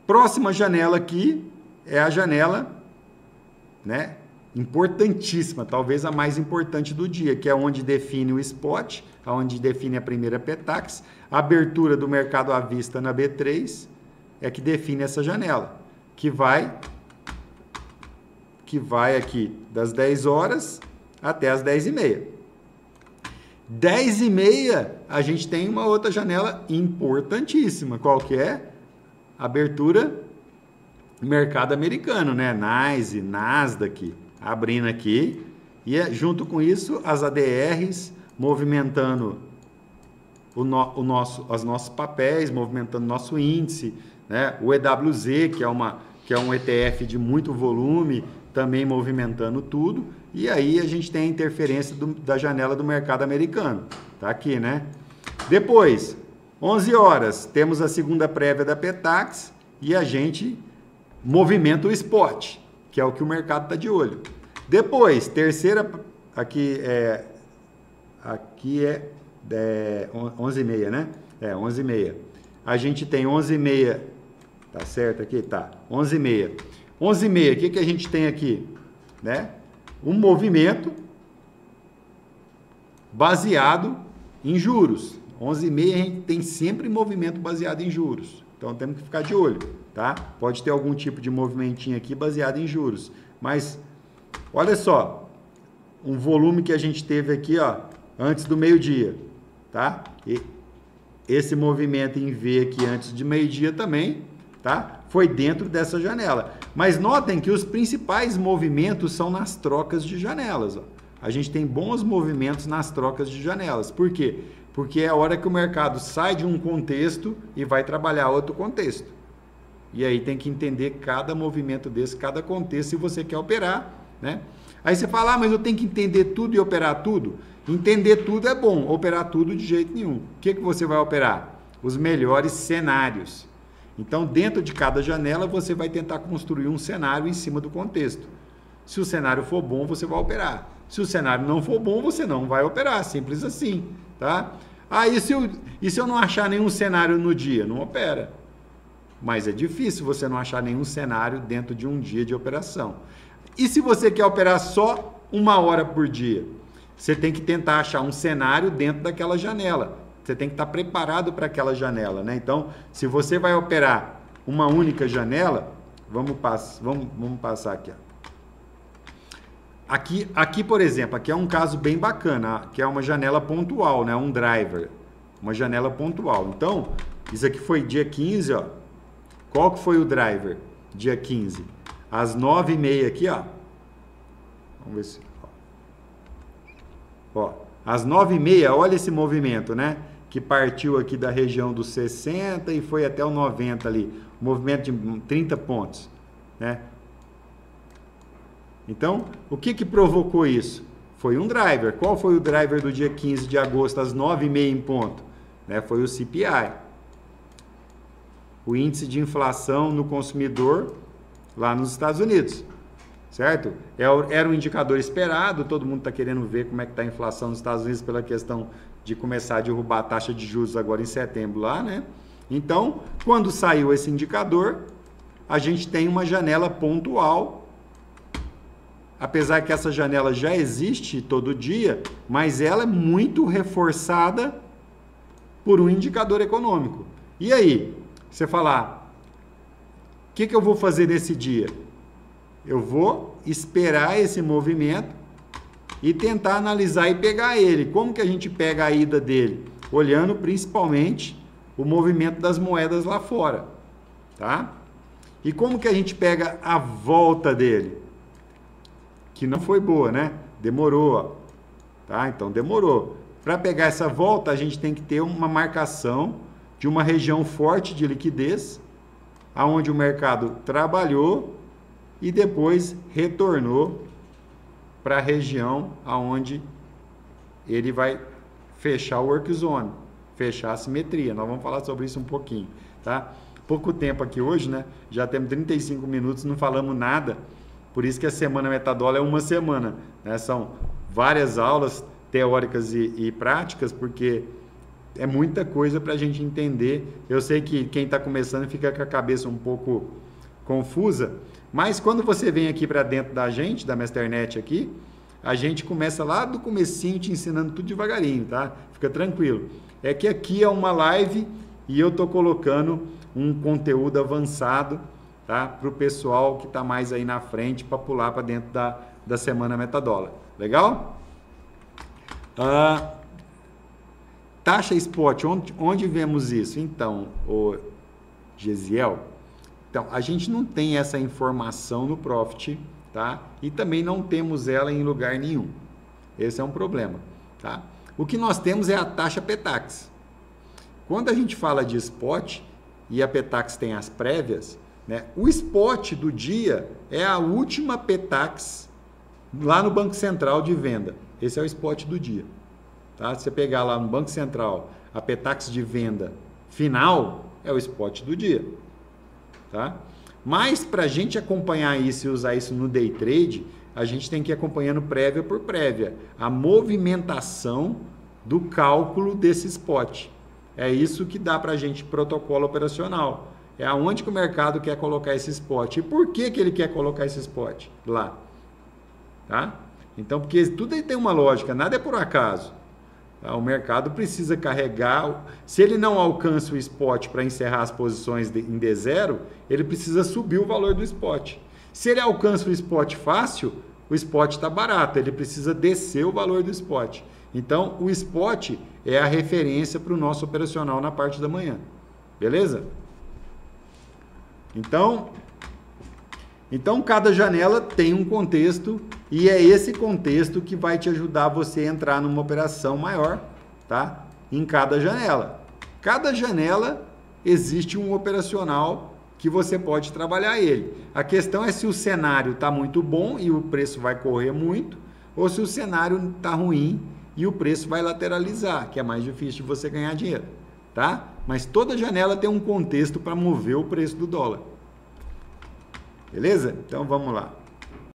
Próxima janela aqui é a janela, né, importantíssima, talvez a mais importante do dia, que é onde define o spot, onde define a primeira Petax, a abertura do mercado à vista na B3 é que define essa janela, que vai aqui das 10 horas até as 10h30. 10h30 a gente tem uma outra janela importantíssima, qual que é? Abertura mercado americano, né? NYSE, Nasdaq, abrindo aqui, e junto com isso as ADRs movimentando os nossos papéis, movimentando nosso índice, né? O EWZ, que é um ETF de muito volume, também movimentando tudo, e aí a gente tem a interferência da janela do mercado americano, tá aqui, né? Depois, 11 horas, temos a segunda prévia da Petax e a gente movimenta o spot, que é o que o mercado está de olho. Depois, terceira, aqui é 11h30, né? 11h30. A gente tem 11h30, tá certo aqui? Tá, 11h30. 11h30, o que a gente tem aqui? Né? Um movimento baseado em juros. 11h30 a gente tem sempre movimento baseado em juros. Então temos que ficar de olho, tá? Pode ter algum tipo de movimentinho aqui baseado em juros. Mas, olha só, um volume que a gente teve aqui, ó, antes do meio-dia, tá? E esse movimento em V aqui antes de meio-dia também, tá? Foi dentro dessa janela. Mas notem que os principais movimentos são nas trocas de janelas, ó. A gente tem bons movimentos nas trocas de janelas. Por quê? Porque é a hora que o mercado sai de um contexto e vai trabalhar outro contexto. E aí tem que entender cada movimento desse, cada contexto, se você quer operar, né? Aí você fala, mas eu tenho que entender tudo e operar tudo? Entender tudo é bom, operar tudo de jeito nenhum. O que você vai operar? Os melhores cenários. Então, dentro de cada janela, você vai tentar construir um cenário em cima do contexto. Se o cenário for bom, você vai operar. Se o cenário não for bom, você não vai operar. Simples assim, tá? Ah, e se eu não achar nenhum cenário no dia? Não opera. Mas é difícil você não achar nenhum cenário dentro de um dia de operação. E se você quer operar só 1 hora por dia? Você tem que tentar achar um cenário dentro daquela janela. Você tem que estar preparado para aquela janela, né? Então, se você vai operar uma única janela, vamos passar aqui, ó. Aqui, por exemplo, aqui é um caso bem bacana, que é uma janela pontual, né? Um driver, uma janela pontual. Então, isso aqui foi dia 15, ó. Qual que foi o driver? Dia 15. Às 9h30 aqui, ó. Vamos ver se... Ó, às 9h30, olha esse movimento, né? Que partiu aqui da região dos 60 e foi até o 90 ali. Movimento de 30 pontos, né? Então, o que provocou isso? Foi um driver. Qual foi o driver do dia 15 de agosto, às 9h30 em ponto? Né? Foi o CPI. O índice de inflação no consumidor lá nos Estados Unidos. Certo? Era um indicador esperado, todo mundo está querendo ver como é que está a inflação nos Estados Unidos pela questão de começar a derrubar a taxa de juros agora em setembro lá, né? Então, quando saiu esse indicador, a gente tem uma janela pontual, apesar que essa janela já existe todo dia, mas ela é muito reforçada por um indicador econômico. E aí, você falar, o que eu vou fazer nesse dia? Eu vou esperar esse movimento e tentar analisar e pegar ele. Como que a gente pega a ida dele? Olhando principalmente o movimento das moedas lá fora, tá? E como que a gente pega a volta dele? Que não foi boa, né? Demorou, ó. Tá? Então demorou. Para pegar essa volta, a gente tem que ter uma marcação de uma região forte de liquidez, aonde o mercado trabalhou e depois retornou para a região aonde ele vai fechar o work zone, fechar a simetria. Nós vamos falar sobre isso um pouquinho, tá? Pouco tempo aqui hoje, né? Já temos 35 minutos, não falamos nada. Por isso que a semana Metadólar é uma semana, né? São várias aulas teóricas e práticas, porque é muita coisa para a gente entender. Eu sei que quem está começando fica com a cabeça um pouco confusa, mas quando você vem aqui para dentro da gente, da Masternet aqui, a gente começa lá do comecinho te ensinando tudo devagarinho, tá? Fica tranquilo. É que aqui é uma live e eu estou colocando um conteúdo avançado, tá? Para o pessoal que está mais aí na frente para pular para dentro da semana Metadólar. Legal? Taxa spot, onde vemos isso? Então, o Gesiel, então, a gente não tem essa informação no Profit, tá? E também não temos ela em lugar nenhum. Esse é um problema, tá? O que nós temos é a taxa Petax. Quando a gente fala de spot e a Petax tem as prévias, né? O spot do dia é a última Petax lá no Banco Central de venda. Esse é o spot do dia. Tá? Se você pegar lá no Banco Central a Petax de venda final, é o spot do dia. Tá? Mas para a gente acompanhar isso e usar isso no day trade, a gente tem que ir acompanhando prévia por prévia a movimentação do cálculo desse spot. É isso que dá para a gente protocolo operacional. É aonde que o mercado quer colocar esse spot. E por que ele quer colocar esse spot lá? Tá? Então, porque tudo aí tem uma lógica, nada é por acaso. Tá? O mercado precisa carregar. Se ele não alcança o spot para encerrar as posições em D0, ele precisa subir o valor do spot. Se ele alcança o spot fácil, o spot está barato, ele precisa descer o valor do spot. Então, o spot é a referência para o nosso operacional na parte da manhã. Beleza? Então, cada janela tem um contexto e é esse contexto que vai te ajudar você a entrar numa operação maior, tá? Em cada janela. Cada janela existe um operacional que você pode trabalhar ele. A questão é se o cenário está muito bom e o preço vai correr muito, ou se o cenário está ruim e o preço vai lateralizar, que é mais difícil de você ganhar dinheiro, tá? Mas toda janela tem um contexto para mover o preço do dólar. Beleza? Então vamos lá.